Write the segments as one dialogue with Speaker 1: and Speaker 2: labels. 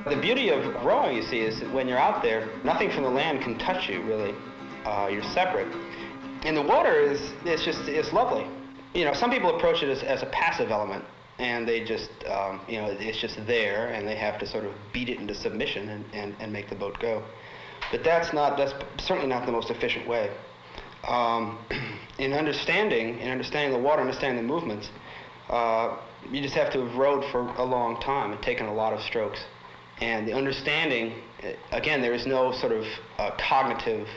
Speaker 1: The beauty of rowing, you see, is that when you're out there, nothing from the land can touch you, really. You're separate. And the water it's lovely. You know, some people approach it as a passive element, and they just, you know, it's just there, and they have to sort of beat it into submission and make the boat go. But that's certainly not the most efficient way. In understanding the water, understanding the movements, you just have to have rowed for a long time and taken a lot of strokes. And the understanding, again, there is no sort of cognitive,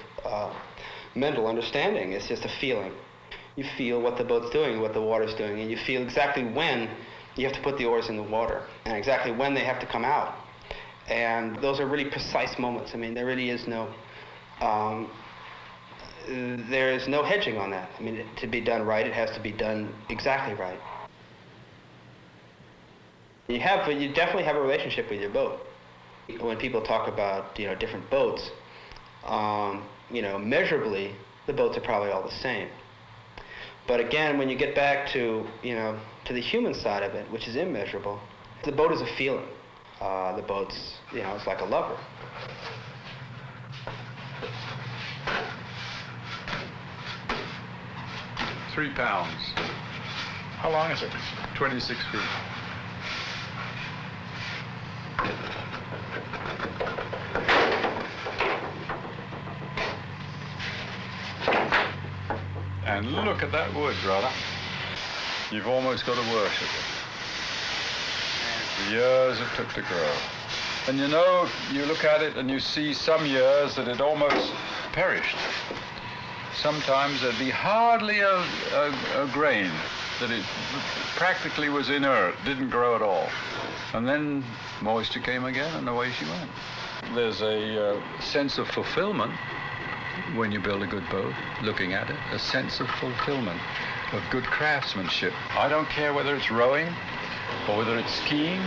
Speaker 1: mental understanding. It's just a feeling. You feel what the boat's doing, what the water's doing, and you feel exactly when you have to put the oars in the water and exactly when they have to come out. And those are really precise moments. I mean, there really is no, there is no hedging on that. I mean, to be done right, it has to be done exactly right. You definitely have a relationship with your boat. When people talk about, you know, different boats, you know, measurably, the boats are probably all the same. But again, when you get back to, you know, to the human side of it, which is immeasurable, the boat is a feeling. The boat's, you know, it's like a lover.
Speaker 2: 3 pounds.
Speaker 3: How long is it?
Speaker 2: 26 feet. And look at that wood, brother. You've almost got to worship it. The years it took to grow. And you know, you look at it and you see some years that it almost perished. Sometimes there'd be hardly a grain, that it practically was inert, didn't grow at all. And then moisture came again and away she went. There's a sense of fulfillment when you build a good boat, looking at it, a sense of fulfillment, of good craftsmanship. I don't care whether it's rowing or whether it's skiing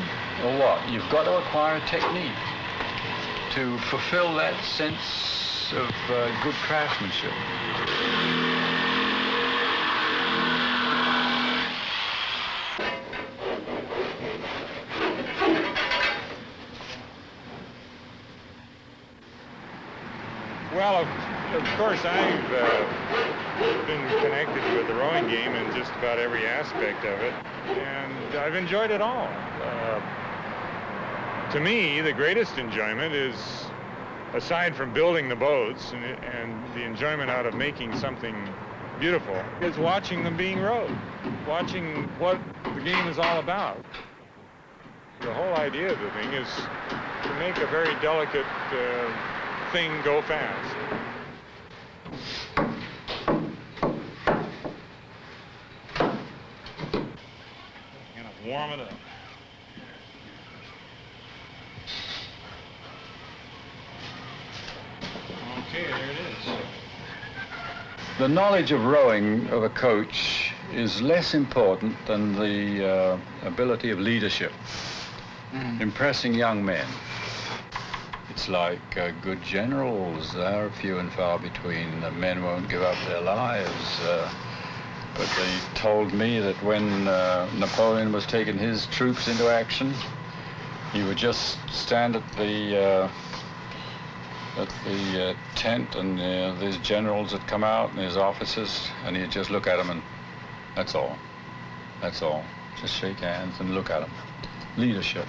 Speaker 2: or what. You've got to acquire a technique to fulfill that sense of good craftsmanship.
Speaker 3: Well, of course, I've been connected with the rowing game in just about every aspect of it, and I've enjoyed it all. To me, the greatest enjoyment is, aside from building the boats and the enjoyment out of making something beautiful, is watching them being rowed, watching what the game is all about. The whole idea of the thing is to make a very delicate thing go fast. Gonna warm it up. Okay, there it is.
Speaker 2: The knowledge of rowing of a coach is less important than the ability of leadership, impressing young men. It's like good generals, they're few and far between. Men won't give up their lives. But they told me that when Napoleon was taking his troops into action, he would just stand at the tent, and these generals would come out and his officers, and he'd just look at them, and that's all. That's all. Just shake hands and look at them. Leadership.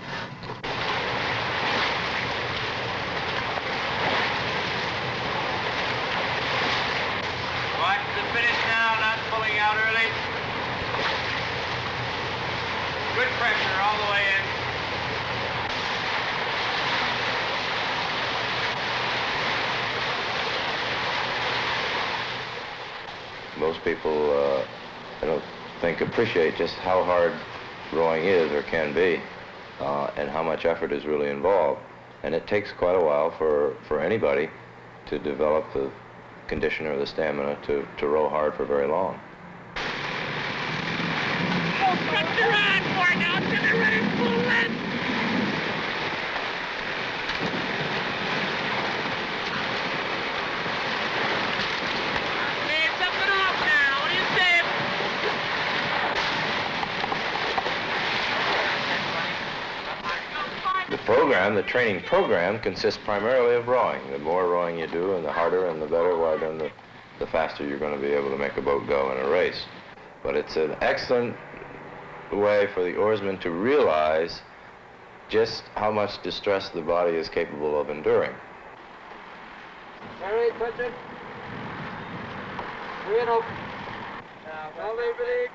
Speaker 4: Watch the finish now, not pulling out early. Good pressure all the way in.
Speaker 5: Most people, I don't think, appreciate just how hard rowing is or can be, and how much effort is really involved. And it takes quite a while for anybody to develop the condition or the stamina to row hard for very long.
Speaker 4: Oh, cut the rod for now, to the right, full length. Hey, it's up and off now. What do you say?
Speaker 5: The program, the training program, consists primarily of rowing. The more rowing you do and the harder and the better, why then the faster you're going to be able to make a boat go in a race. But it's an excellent way for the oarsman to realize just how much distress the body is capable of enduring.
Speaker 4: All right, touch it. Free and open. Now, leave it.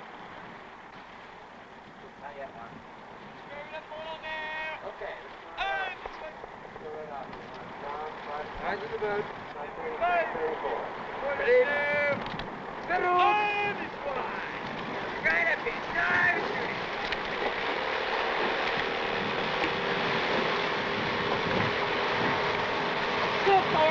Speaker 4: Not yet, Mark. Stir it up a little now. Okay. Go right off. Eyes on the boat. Ready? Good roll. Right up here. Dive. Go for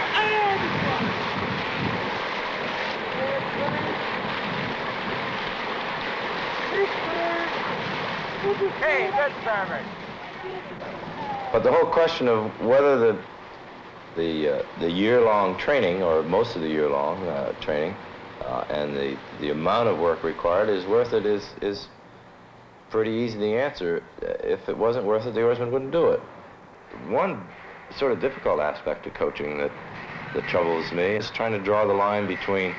Speaker 4: Hey, good starboard.
Speaker 5: But the whole question of whether the year-long training, or most of the year-long training, and the amount of work required is worth it is pretty easy to answer. If it wasn't worth it, the oarsman wouldn't do it. One sort of difficult aspect of coaching that troubles me is trying to draw the line between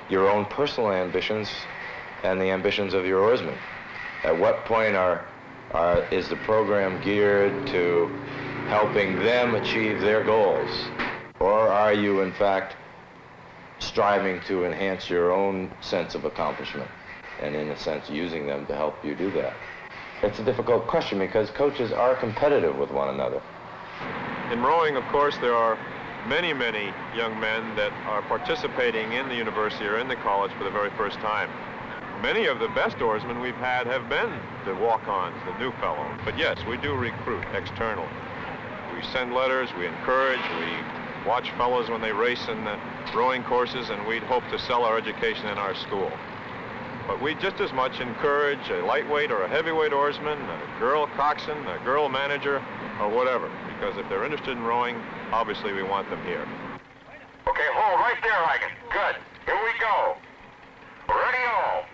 Speaker 5: your own personal ambitions and the ambitions of your oarsmen. At what point is the program geared to helping them achieve their goals? Or are you, in fact, striving to enhance your own sense of accomplishment and, in a sense, using them to help you do that? It's a difficult question because coaches are competitive with one another.
Speaker 6: In rowing, of course, there are many, many young men that are participating in the university or in the college for the very first time. Many of the best oarsmen we've had have been the walk-ons, the new fellows. But yes, we do recruit external. We send letters, we encourage, we watch fellows when they race in the rowing courses, and we'd hope to sell our education in our school. But we just as much encourage a lightweight or a heavyweight oarsman, a girl coxswain, a girl manager, or whatever. Because if they're interested in rowing, obviously we want them here.
Speaker 7: Okay, hold right there, Hagen. Good. Here we go. Ready all.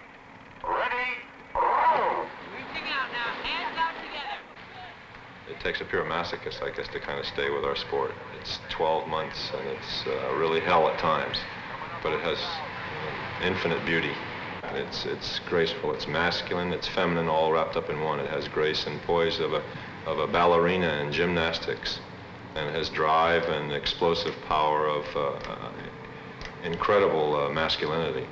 Speaker 7: Ready, row.
Speaker 4: Reaching out now, hands out together.
Speaker 8: It takes a pure masochist like us to kind of stay with our sport. It's 12 months, and it's really hell at times, but it has infinite beauty. It's graceful, it's masculine, it's feminine, all wrapped up in one. It has grace and poise of a ballerina in gymnastics, and it has drive and explosive power of incredible masculinity.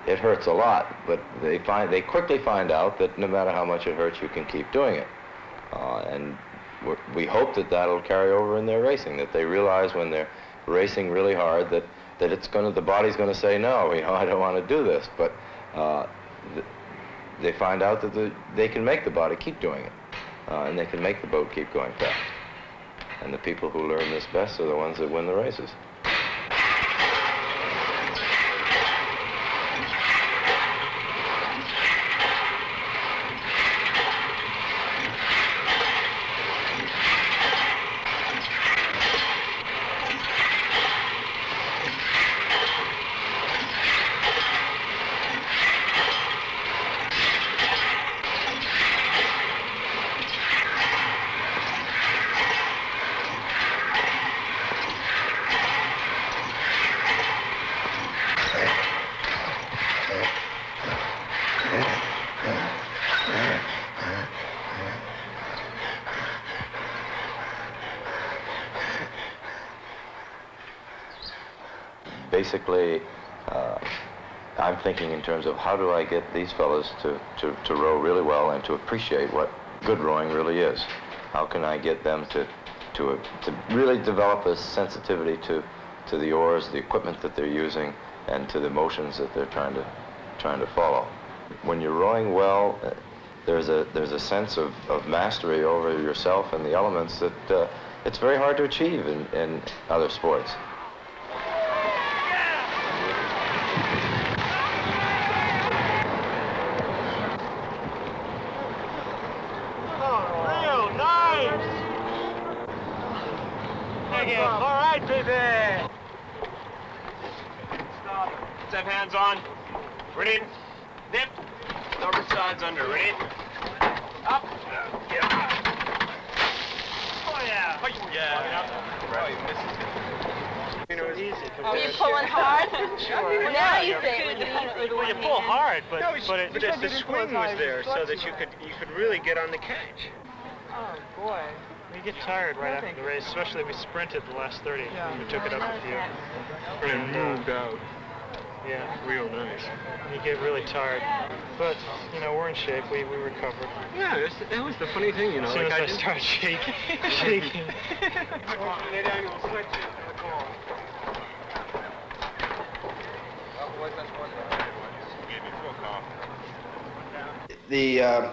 Speaker 5: It hurts a lot, but they quickly find out that no matter how much it hurts, you can keep doing it. And we hope that that'll carry over in their racing, that they realize when they're racing really hard that the body's going to say no, I don't want to do this, but they find out that they can make the body keep doing it, and they can make the boat keep going fast. And the people who learn this best are the ones that win the races. basically, I'm thinking in terms of how do I get these fellows to row really well and to appreciate what good rowing really is. How can I get them to really develop a sensitivity to the oars, the equipment that they're using, and to the motions that they're trying to follow. When you're rowing well, there's a sense of mastery over yourself and the elements that it's very hard to achieve in other sports.
Speaker 4: Real nice! Thank you. All right, baby! Stop. Let's have hands on. Ready? Dip. Over sides under. Ready? Up. Yeah. Oh, yeah. Oh, yeah. Oh, you missed it. You know, it's easy.
Speaker 9: Are you pulling hard?
Speaker 4: Sure.
Speaker 9: Well, now you say
Speaker 3: Well, you pull hard, but
Speaker 4: the swing was there so that you could really get on the catch.
Speaker 9: Oh, boy.
Speaker 3: you get tired right after the race, especially if we sprinted the last 30.
Speaker 9: Yeah.
Speaker 3: We took it up a few.
Speaker 4: And moved out.
Speaker 3: Yeah.
Speaker 4: Real nice.
Speaker 3: You get really tired. But, you know, we're in shape. We recovered.
Speaker 4: Yeah, that was the funny thing, you know.
Speaker 3: As soon
Speaker 4: like
Speaker 3: as I started shaking. shaking.
Speaker 4: Lay down, you'll switch it to the call.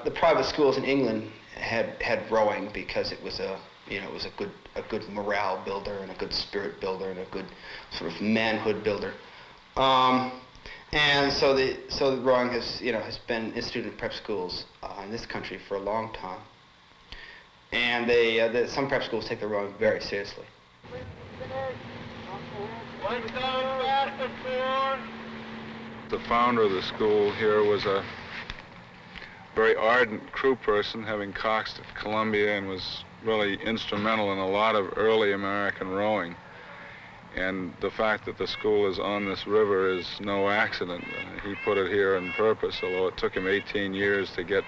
Speaker 1: The private schools in England had rowing because it was a good morale builder and a good spirit builder and a good sort of manhood builder. And so the rowing has been instituted in prep schools in this country for a long time. And some prep schools take the rowing very seriously.
Speaker 2: The founder of the school here was a very ardent crew person, having coxed at Columbia, and was really instrumental in a lot of early American rowing. And the fact that the school is on this river is no accident. He put it here on purpose, although it took him 18 years to get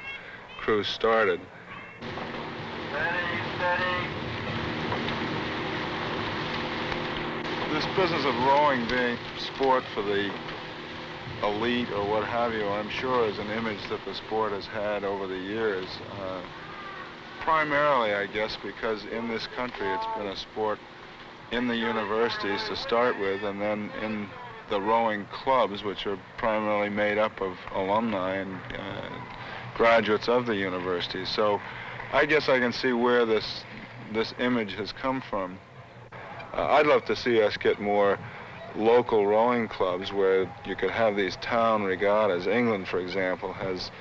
Speaker 2: crews started. This business of rowing being sport for the elite or what have you, I'm sure is an image that the sport has had over the years. Primarily, I guess, because in this country it's been a sport in the universities to start with, and then in the rowing clubs, which are primarily made up of alumni and graduates of the universities. So I guess I can see where this image has come from. I'd love to see us get more local rowing clubs where you could have these town regattas. England, for example, has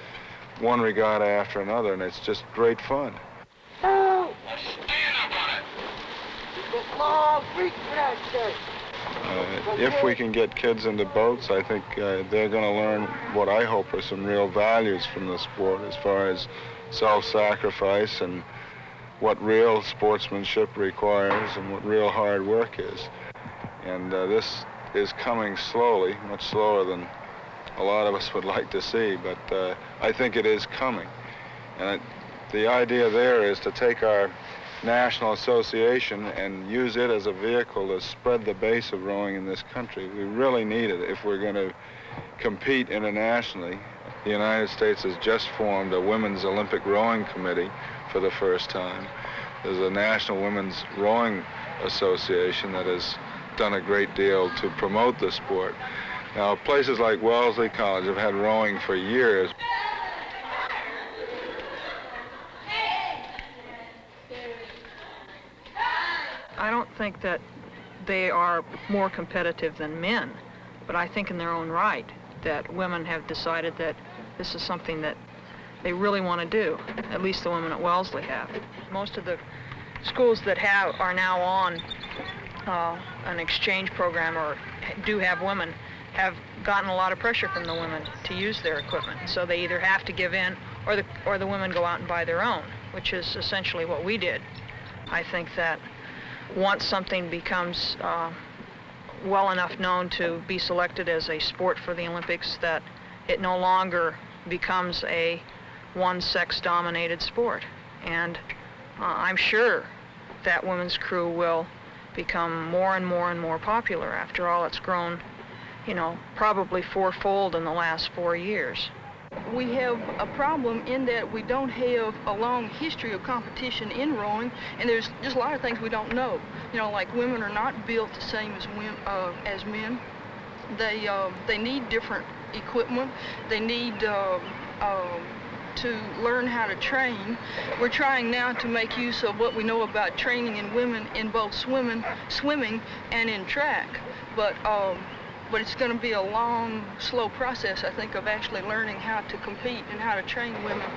Speaker 2: one regatta after another, and it's just great fun. If we can get kids into boats, I think they're going to learn what I hope are some real values from the sport as far as self-sacrifice and what real sportsmanship requires and what real hard work is. And this is coming slowly, much slower than a lot of us would like to see, but I think it is coming. And the idea there is to take our national association and use it as a vehicle to spread the base of rowing in this country. We really need it if we're going to compete internationally. The United States has just formed a Women's Olympic Rowing Committee for the first time. There's a National Women's Rowing Association that has done a great deal to promote the sport. Now, places like Wellesley College have had rowing for years.
Speaker 10: I don't think that they are more competitive than men, but I think in their own right that women have decided that this is something that they really want to do. At least the women at Wellesley have. Most of the schools that are now on an exchange program or do have women have gotten a lot of pressure from the women to use their equipment. So they either have to give in or the women go out and buy their own, which is essentially what we did. I think that once something becomes well enough known to be selected as a sport for the Olympics, that it no longer becomes a one-sex-dominated sport. And I'm sure that women's crew will become more and more and more popular. After all, it's grown you know, probably fourfold in the last 4 years.
Speaker 11: We have a problem in that we don't have a long history of competition in rowing, and there's just a lot of things we don't know. You know, like women are not built the same as men. They need different equipment. They need to learn how to train. We're trying now to make use of what we know about training in women in both swimming and in track. But it's going to be a long, slow process, I think, of actually learning how to compete and how to train women.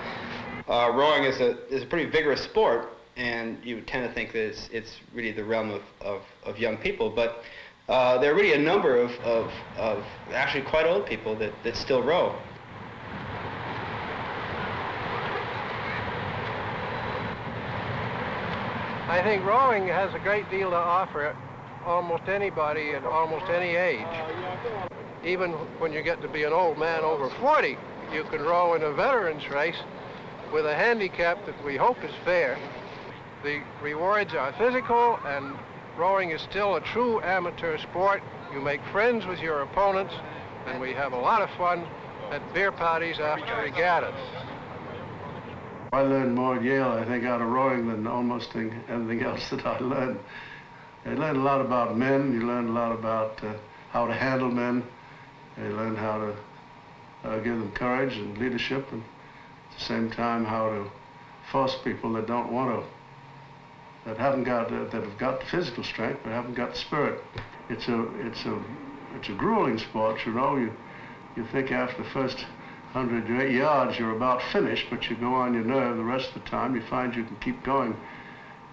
Speaker 1: Rowing is a pretty vigorous sport, and you would tend to think that it's really the realm of young people, but there are really a number of actually quite old people that still row.
Speaker 12: I think rowing has a great deal to offer almost anybody at almost any age. Even when you get to be an old man over 40, you can row in a veterans race with a handicap that we hope is fair. The rewards are physical, and rowing is still a true amateur sport. You make friends with your opponents, and we have a lot of fun at beer parties after regattas.
Speaker 13: I learned more at Yale, I think, out of rowing than almost anything else that I learned. I learned a lot about men. You learn a lot about how to handle men. You learn how to give them courage and leadership, and at the same time how to force people that don't want to, that have got the physical strength but haven't got the spirit. It's a grueling sport, you know. You think after the first 100 yards you're about finished, but you go on your nerve the rest of the time. You find you can keep going.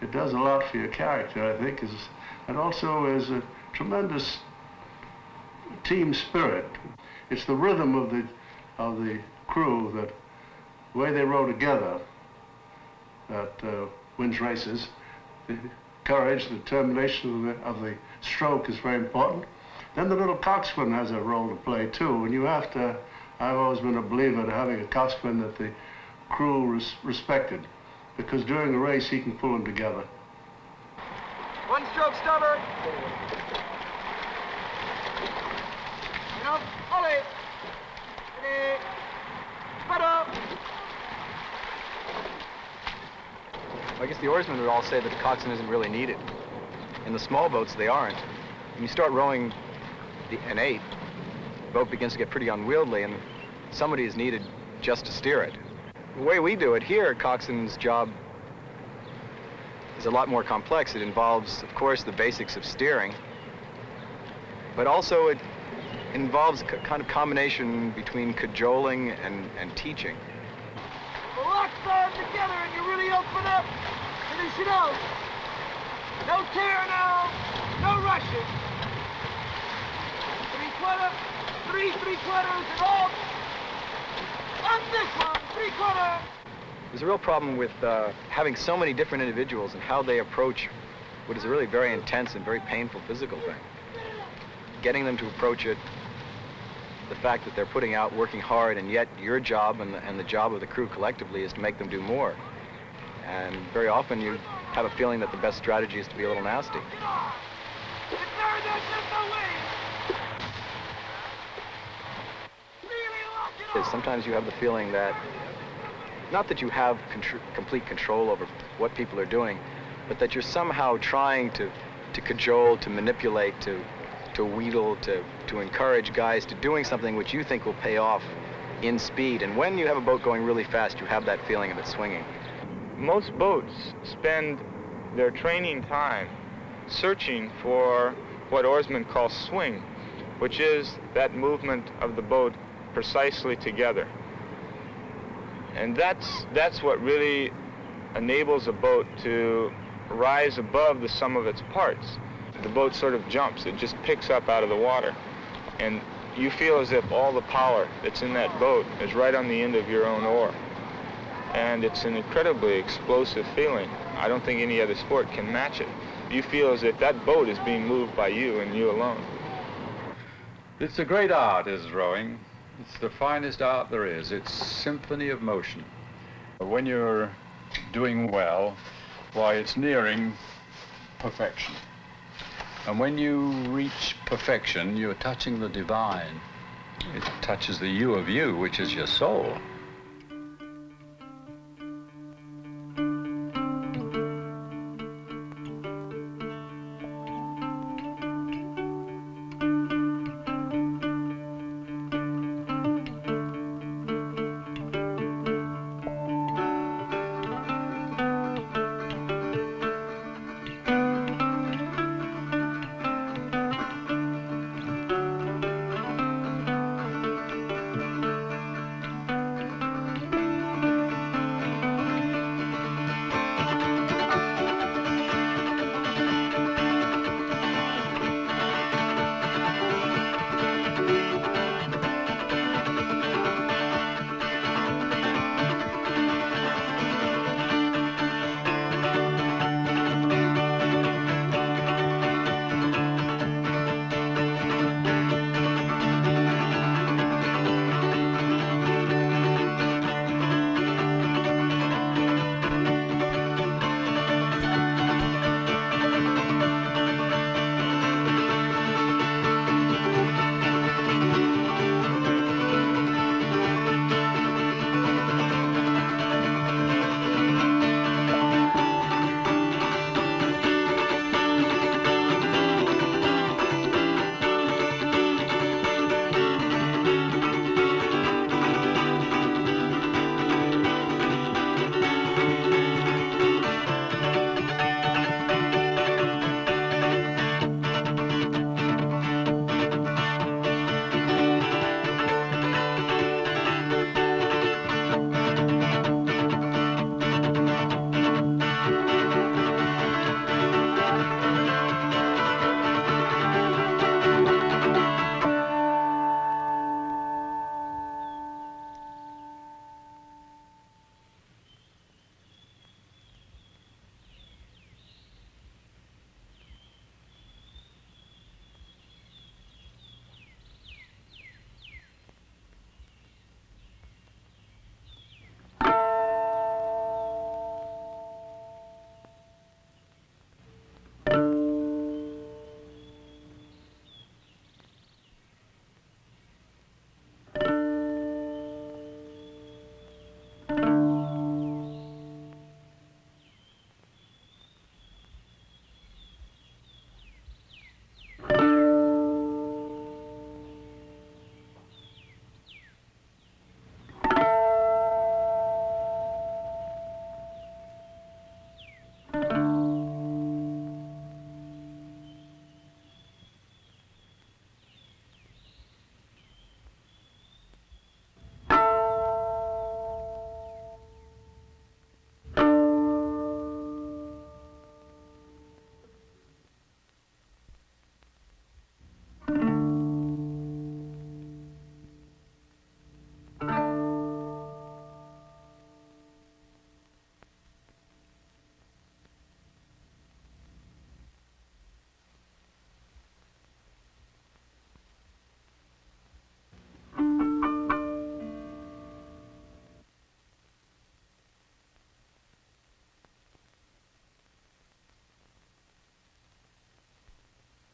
Speaker 13: It does a lot for your character, I think, and also is a tremendous team spirit. It's the rhythm of the crew, that the way they row together, that wins races. The courage, the determination of the stroke is very important. Then the little coxswain has a role to play too, and you have to. I've always been a believer in having a coxswain that the crew respected, because during the race he can pull them together.
Speaker 12: One stroke stubber. You know, ollie.
Speaker 14: I guess the oarsmen would all say that the coxswain isn't really needed. In the small boats, they aren't. When you start rowing an 8, the boat begins to get pretty unwieldy, and somebody is needed just to steer it. The way we do it here, coxswain's job is a lot more complex. It involves, of course, the basics of steering, but also it involves a kind of combination between cajoling and teaching.
Speaker 12: Lock them together and you really open up. Finish it out. No tear now. No rushing. 3/4, and all. On this one, 3/4.
Speaker 14: There's a real problem with having so many different individuals and how they approach what is a really very intense and very painful physical thing. Getting them to approach it, the fact that they're putting out, working hard, and yet your job and the job of the crew collectively is to make them do more. And very often you have a feeling that the best strategy is to be a little nasty. Sometimes you have the feeling that, not that you have complete control over what people are doing, but that you're somehow trying to cajole, to manipulate, to wheedle, to encourage guys to doing something which you think will pay off in speed. And when you have a boat going really fast, you have that feeling of it swinging.
Speaker 3: Most boats spend their training time searching for what oarsmen call swing, which is that movement of the boat precisely together. And that's what really enables a boat to rise above the sum of its parts. The boat sort of jumps, it just picks up out of the water. And you feel as if all the power that's in that boat is right on the end of your own oar. And it's an incredibly explosive feeling. I don't think any other sport can match it. You feel as if that boat is being moved by you and you alone.
Speaker 2: It's a great art, is rowing. It's the finest art there is. It's symphony of motion. When you're doing well, why, it's nearing perfection. And when you reach perfection, you're touching the divine. It touches the you of you, which is your soul.